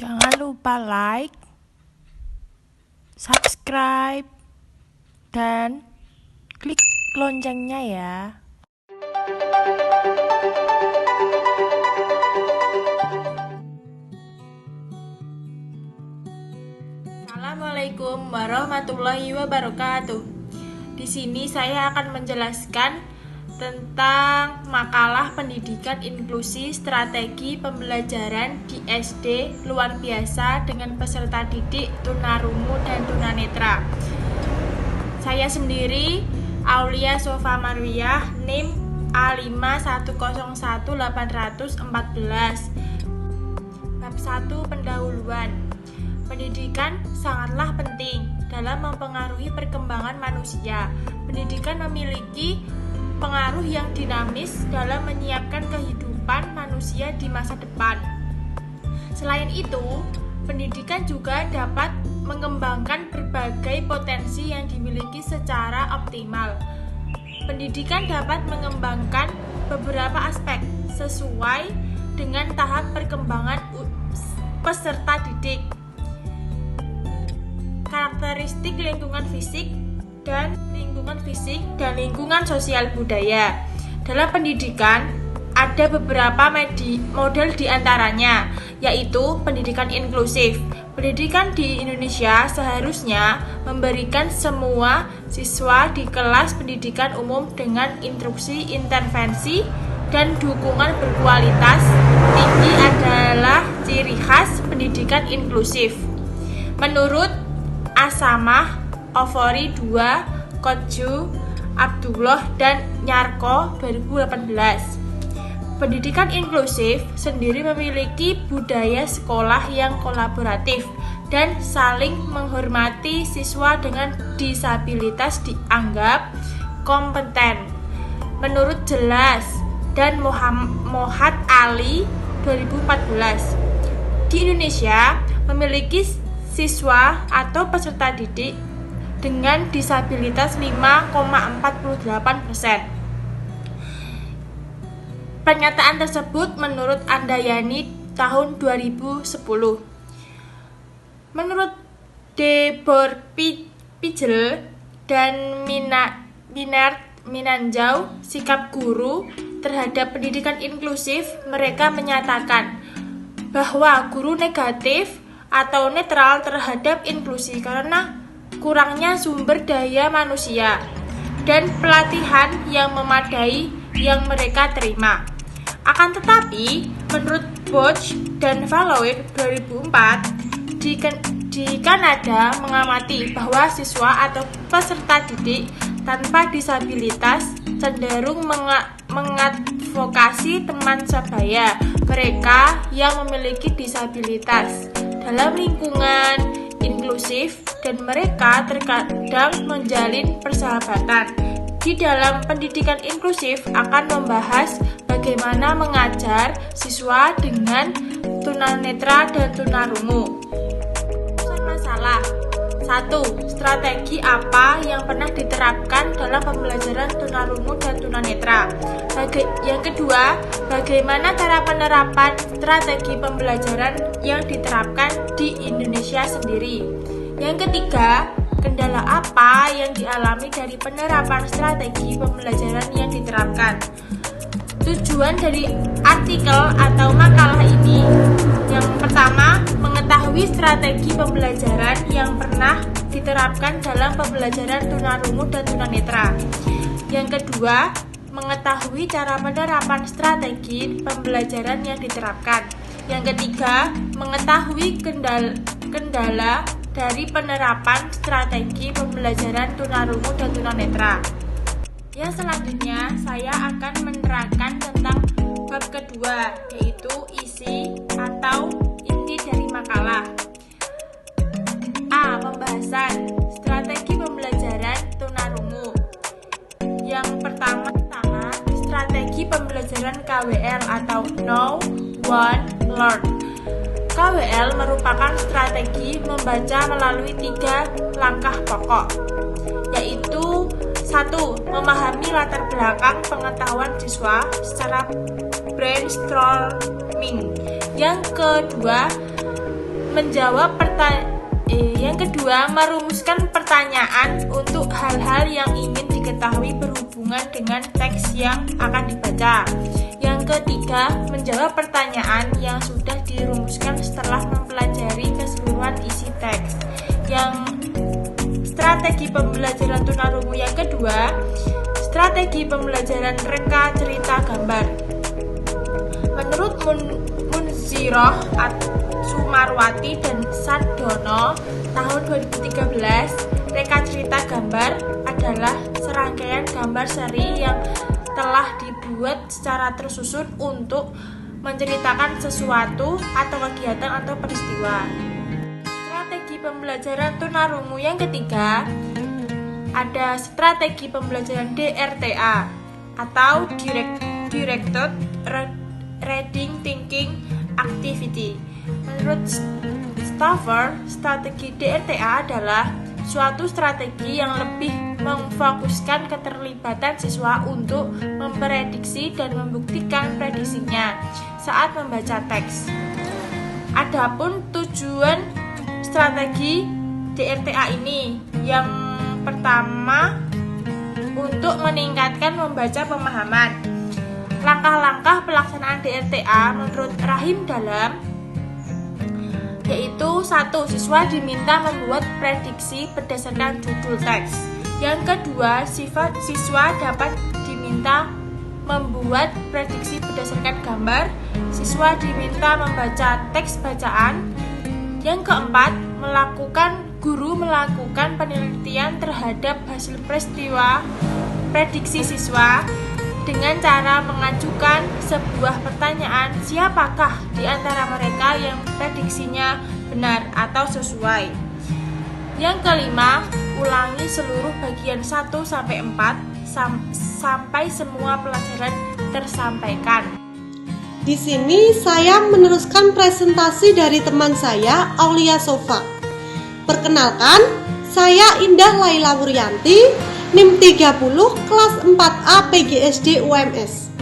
Jangan lupa like, subscribe, dan klik loncengnya ya. Assalamualaikum warahmatullahi wabarakatuh. Di sini saya akan menjelaskan tentang makalah pendidikan inklusi strategi pembelajaran di SD luar biasa dengan peserta didik tunarungu dan tunanetra. Saya sendiri Aulia Sofa Marwiyah, NIM A5101814. Bab 1 pendahuluan. Pendidikan sangatlah penting dalam mempengaruhi perkembangan manusia. Pendidikan memiliki pengaruh yang dinamis dalam menyiapkan kehidupan manusia di masa depan. Selain itu, pendidikan juga dapat mengembangkan berbagai potensi yang dimiliki secara optimal. Pendidikan dapat mengembangkan beberapa aspek sesuai dengan tahap perkembangan peserta didik. Karakteristik lingkungan fisik dan lingkungan sosial budaya. Dalam pendidikan ada beberapa model diantaranya, yaitu pendidikan inklusif. Pendidikan di Indonesia seharusnya memberikan semua siswa di kelas pendidikan umum dengan instruksi, intervensi, dan dukungan berkualitas tinggi adalah ciri khas pendidikan inklusif. Menurut Asamah, Ovori 2, Koju, Abdullah, dan Nyarko 2018. Pendidikan inklusif sendiri memiliki budaya sekolah yang kolaboratif dan saling menghormati. Siswa dengan disabilitas dianggap kompeten. Menurut Jelas dan Mohad Ali 2014, di Indonesia memiliki siswa atau peserta didik dengan disabilitas 5,48%. Pernyataan tersebut menurut Andayani tahun 2010. Menurut Debor Pijel dan Minanjau, sikap guru terhadap pendidikan inklusif, mereka menyatakan bahwa guru negatif atau netral terhadap inklusi karena kurangnya sumber daya manusia dan pelatihan yang memadai yang mereka terima. Akan tetapi, menurut Bosch dan Valois 2004, di Kanada mengamati bahwa siswa atau peserta didik tanpa disabilitas cenderung mengadvokasi teman sebaya mereka yang memiliki disabilitas dalam lingkungan inklusif, dan mereka terkadang menjalin persahabatan. Di dalam pendidikan inklusif akan membahas bagaimana mengajar siswa dengan tunanetra dan tunarungu. Masalah 1. Strategi apa yang pernah diterapkan dalam pembelajaran tunarungu dan tunanetra? Yang kedua, bagaimana cara penerapan strategi pembelajaran yang diterapkan di Indonesia sendiri? Yang ketiga, kendala apa yang dialami dari penerapan strategi pembelajaran yang diterapkan? Tujuan dari artikel atau makalah ini, yang pertama, mengetahui strategi pembelajaran yang pernah diterapkan dalam pembelajaran tunarungu dan tunanetra. Yang kedua, mengetahui cara penerapan strategi pembelajaran yang diterapkan. Yang ketiga, mengetahui kendala dari penerapan strategi pembelajaran tunarungu dan tunanetra. Yang selanjutnya, saya akan menerangkan tentang bab kedua, yaitu isi atau inti dari makalah. A. Pembahasan strategi pembelajaran tunarungu. Yang pertama, strategi pembelajaran KWL atau Know, Want, Learn. KWL merupakan strategi membaca melalui 3 langkah pokok, yaitu 1. Memahami latar belakang pengetahuan siswa secara brainstorming. Yang kedua, Yang kedua, merumuskan pertanyaan untuk hal-hal yang ingin diketahui berhubungan dengan teks yang akan dibaca. Yang ketiga, menjawab pertanyaan yang sudah dirumuskan setelah mempelajari keseluruhan isi teks. Yang strategi pembelajaran tunarungu yang kedua, strategi pembelajaran reka cerita gambar. Menurut Munziroh Sumarwati dan Sardono tahun 2013, reka cerita gambar adalah serangkaian gambar seri yang telah dibuat secara tersusun untuk menceritakan sesuatu atau kegiatan atau peristiwa. Strategi pembelajaran tunarungu yang ketiga, ada strategi pembelajaran DRTA atau Directed Reading Thinking Activity. Menurut Staver, strategi DRTA adalah suatu strategi yang lebih memfokuskan keterlibatan siswa untuk memprediksi dan membuktikan prediksinya saat membaca teks. Adapun tujuan strategi DRTA ini, yang pertama, untuk meningkatkan membaca pemahaman. Langkah-langkah pelaksanaan DRTA menurut Rahim Dalam yaitu 1. Siswa diminta membuat prediksi berdasarkan judul teks. Yang kedua, siswa dapat diminta membuat prediksi berdasarkan gambar. Siswa diminta membaca teks bacaan. Yang keempat, guru melakukan penelitian terhadap hasil peristiwa prediksi siswa dengan cara mengajukan sebuah pertanyaan, siapakah di antara mereka yang prediksinya benar atau sesuai. Yang kelima, ulangi seluruh bagian 1-4 sampai semua pelajaran tersampaikan. Di sini saya meneruskan presentasi dari teman saya, Aulia Sofa. Perkenalkan, saya Indah Laila Wuryanti, NIM 30, kelas 4A PGSD UMS.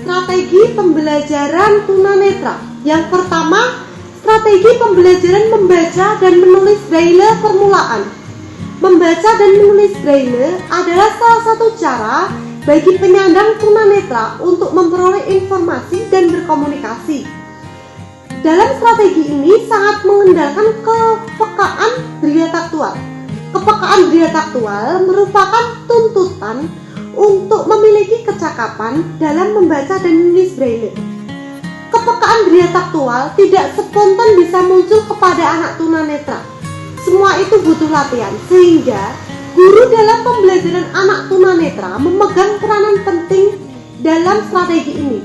Strategi pembelajaran tunanetra. Yang pertama, strategi pembelajaran membaca dan menulis braille permulaan. Membaca dan menulis braille adalah salah satu cara bagi penyandang tunanetra untuk memperoleh informasi dan berkomunikasi. Dalam strategi ini sangat mengandalkan kepekaan daya taktual. Kepekaan daya taktual merupakan tuntutan untuk memiliki kecakapan dalam membaca dan menulis braille. Kepekaan daya taktual tidak spontan bisa muncul kepada anak tunanetra. Semua itu butuh latihan, sehingga guru dalam pembelajaran anak tunanetra memegang peranan penting dalam strategi ini.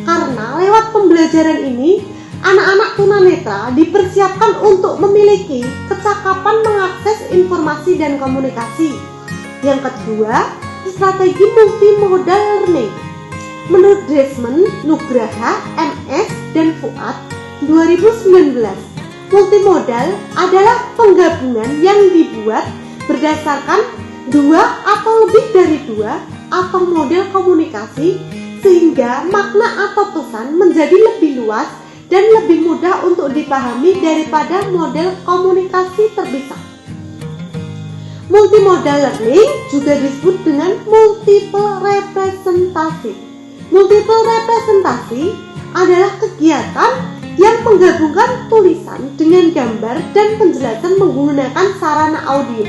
Karena lewat pembelajaran ini, anak-anak tunanetra dipersiapkan untuk memiliki kecakapan mengakses informasi dan komunikasi. Yang kedua, strategi multimodal learning. Menurut Desmond, Nugraha, MS, dan Fuad 2019, multimodal adalah penggabungan yang dibuat berdasarkan 2 atau lebih dari 2 atau model komunikasi sehingga makna atau pesan menjadi lebih luas dan lebih mudah untuk dipahami daripada model komunikasi terpisah. Multimodal learning juga disebut dengan multiple representasi. Multiple representasi adalah kegiatan yang menggabungkan tulisan dengan gambar dan penjelasan menggunakan sarana audio.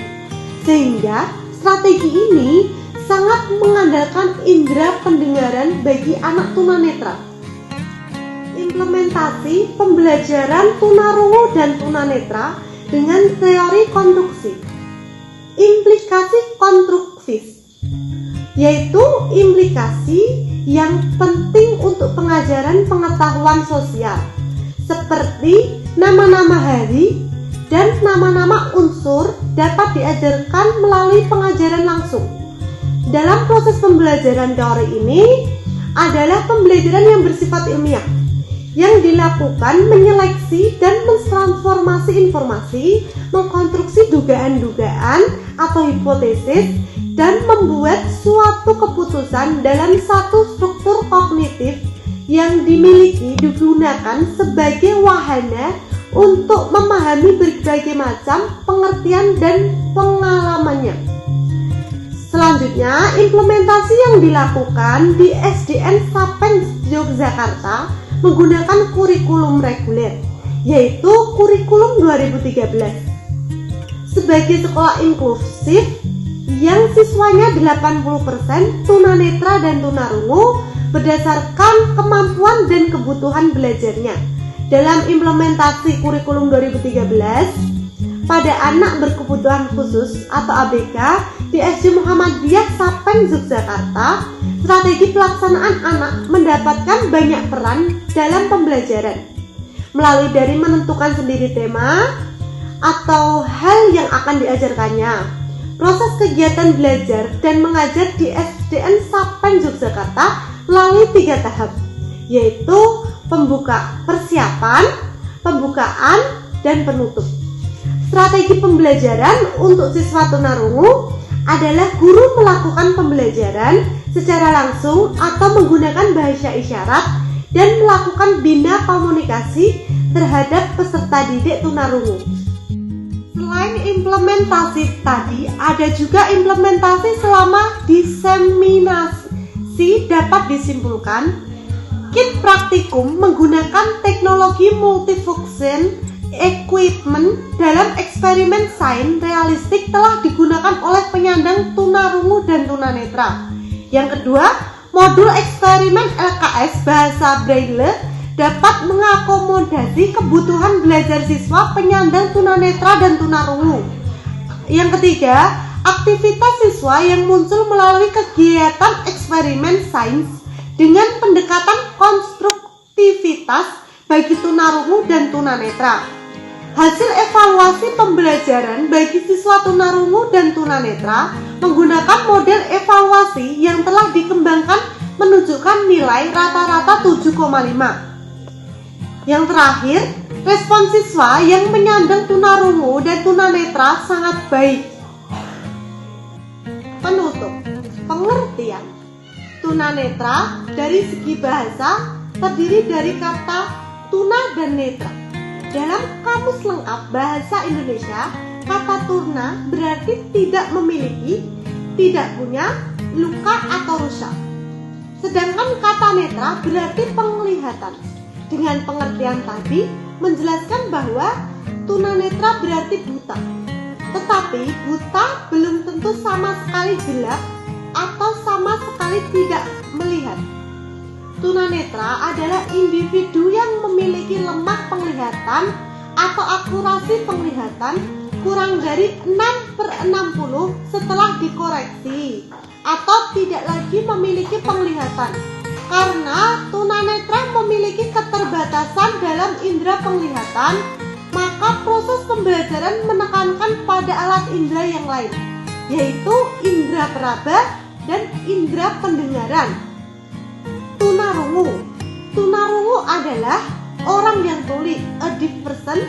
Sehingga strategi ini sangat mengandalkan indera pendengaran bagi anak tunanetra. Implementasi pembelajaran tunarungu dan tunanetra dengan teori konstruksi. Implikasi konstruktif, yaitu implikasi yang penting untuk pengajaran pengetahuan sosial, seperti nama-nama hari dan nama-nama unsur dapat diajarkan melalui pengajaran langsung. Dalam proses pembelajaran teori ini adalah pembelajaran yang bersifat ilmiah, yang dilakukan menyeleksi dan mentransformasi informasi, mengkonstruksi dugaan-dugaan atau hipotesis, dan membuat suatu keputusan dalam satu struktur kognitif yang digunakan sebagai wahana untuk memahami berbagai macam pengertian dan pengalamannya. Selanjutnya, implementasi yang dilakukan di SDN Sapen Yogyakarta menggunakan kurikulum reguler, yaitu kurikulum 2013. Sebagai sekolah inklusif yang siswanya 80% tunanetra dan tunarungu berdasarkan kemampuan dan kebutuhan belajarnya. Dalam implementasi kurikulum 2013 pada anak berkebutuhan khusus atau ABK di SD Muhammadiyah Sapen Yogyakarta, strategi pelaksanaan anak mendapatkan banyak peran dalam pembelajaran melalui dari menentukan sendiri tema atau hal yang akan diajarkannya. Proses kegiatan belajar dan mengajar di SDN Sapen Yogyakarta melalui 3 tahap, yaitu persiapan, pembukaan, dan penutup. Strategi pembelajaran untuk siswa tunarungu adalah guru melakukan pembelajaran secara langsung atau menggunakan bahasa isyarat dan melakukan bina komunikasi terhadap peserta didik tunarungu. Selain implementasi tadi, ada juga implementasi selama diseminasi. Dapat disimpulkan, kit praktikum menggunakan teknologi multifunction equipment dalam eksperimen sains realistik telah digunakan oleh penyandang tunarungu dan tunanetra. Yang kedua, modul eksperimen LKS bahasa Braille dapat mengakomodasi kebutuhan belajar siswa penyandang tunanetra dan tunarungu. Yang ketiga, aktivitas siswa yang muncul melalui kegiatan eksperimen sains dengan pendekatan konstruktivitas bagi tunarungu dan tunanetra. Hasil evaluasi pembelajaran bagi siswa tunarungu dan tunanetra menggunakan model evaluasi yang telah dikembangkan menunjukkan nilai rata-rata 7,5. Yang terakhir, respon siswa yang menyandang tunarungu dan tunanetra sangat baik. Penutup, pengertian. Tunanetra dari segi bahasa terdiri dari kata tuna dan netra. Dalam kamus lengkap bahasa Indonesia, kata tuna berarti tidak memiliki, tidak punya, luka atau rusak. Sedangkan kata netra berarti penglihatan. Dengan pengertian tadi menjelaskan bahwa tunanetra berarti buta. Tetapi buta belum tentu sama sekali gelap atau sama sekali tidak melihat. Tunanetra adalah individu yang memiliki lemah penglihatan atau akurasi penglihatan kurang dari 6/60 setelah dikoreksi atau tidak lagi memiliki penglihatan. Karena tunanetra memiliki keterbatasan dalam indera penglihatan, maka proses pembelajaran menekankan pada alat indera yang lain, yaitu indera peraba dan indera pendengaran. Tunarungu adalah orang yang tuli. A deaf person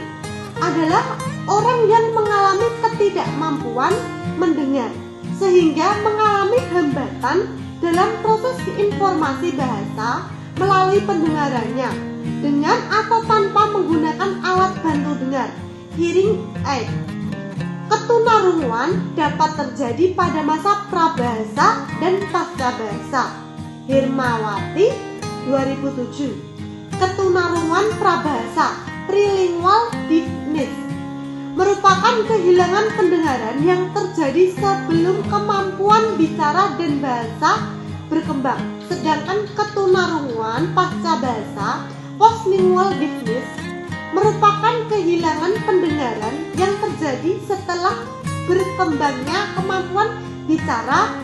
adalah orang yang mengalami ketidakmampuan mendengar, sehingga mengalami hambatan dalam proses informasi bahasa melalui pendengarannya dengan atau tanpa menggunakan alat bantu dengar, hearing aid. Ketunarunguan dapat terjadi pada masa prabahasa dan pascabahasa. Hermawati 2007. Ketunarunguan prabahasa, trilingual deafness, merupakan kehilangan pendengaran yang terjadi sebelum kemampuan bicara dan bahasa berkembang. Sedangkan ketunarunguan pasca bahasa, postlingual deafness, merupakan kehilangan pendengaran yang terjadi setelah berkembangnya kemampuan bicara,